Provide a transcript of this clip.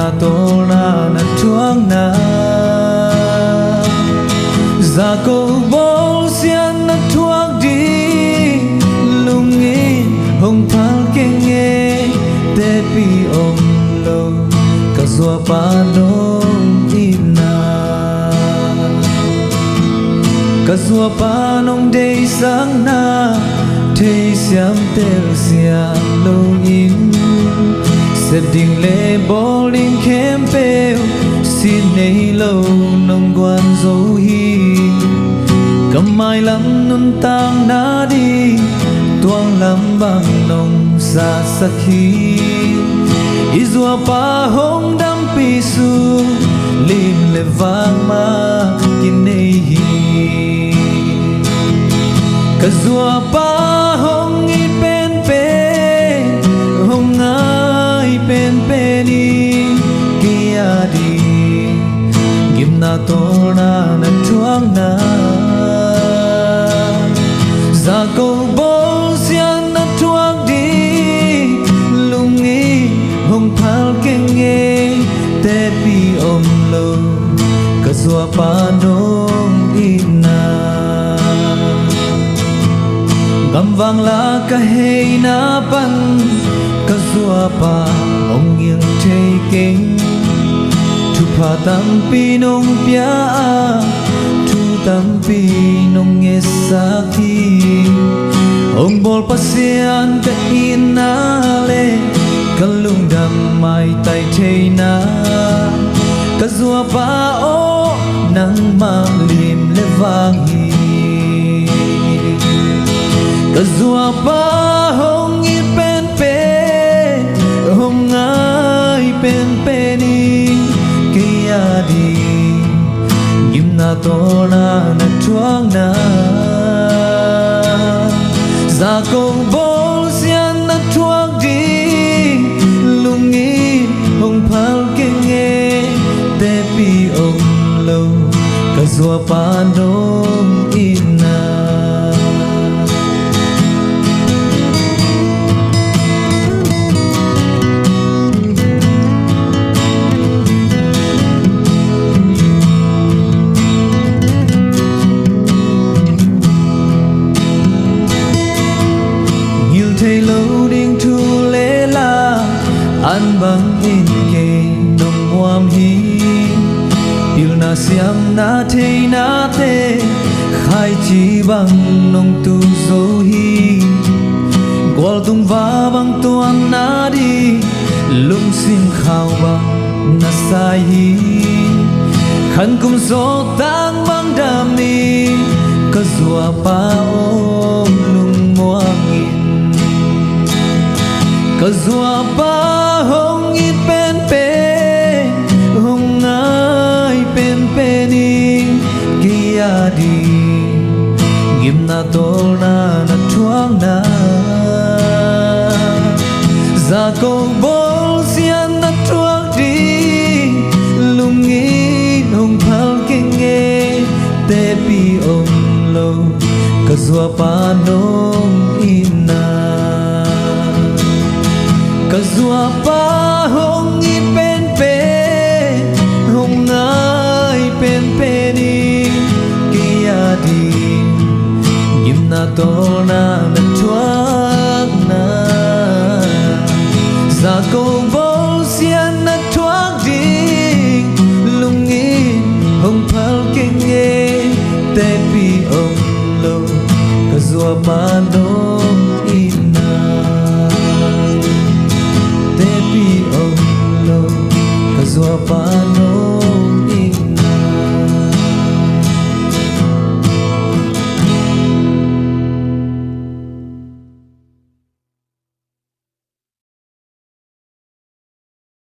na tora na tuang na Zako bol sian na tuang di Lungi hong pal kenge Tepi om lo Kazua panong ina Kazua panong day sang na Thay siam tel siam lo in Sếp đình lệ bowling kempeo Xin nay lâu nông quan dấu hi Cầm mai lắm nôn tang na đi Tuang lắm bằng nông xa sắc hi Izua pa hong đam pi su Lim lệ vang ma kin nay hi Kazua pa hong i pen pe Hong ai pen peni kia di Gim na tora na tuang na Za câu bol sian na tuang di Lungi hong pal kenge Te pi om lo Kazua pa nong ina Gam vang la ka hei na pan Kazua pa ong nghiêng thei keng Thu pa tam pi nong pia Thu tam pi nong nghe sa thi Ong bol pa sian ka in na le Kalung dam mai tai thei na Kazua pa o nang mang lim le vang hi Kazua pa hong i pen pe Hong ai pen pe ni Kia di Gim na tora na tuang na Za kong bol sian na tuang di Lungi hong pal kenge Te pi om lo Kazua pa nong ina Thầy lâu đinh thu lễ la An băng in kê nông hoam hi Yêu na siam na thầy na te Khai chi băng nông tu dấu hi Qual tung va băng tuan na đi Lung sim khao băng na sai hi Khăn kum so tang băng đam ni Kazua pa om lung muang in Kazua pa hong i pen pe Hong ai pen pe ni Kia di Gim na tora na tuang na Za kong bol sian na tuang di Lungi hong pal kenge Te pi om lo Kazua pa nong ina Kazua pa hong i pen pe Hong ai pen pe ni Kia di Gim na tora na tuang na Za kong bol sian na tuang di Lungi hong pal kenge Te pi om lo Kazua pa nong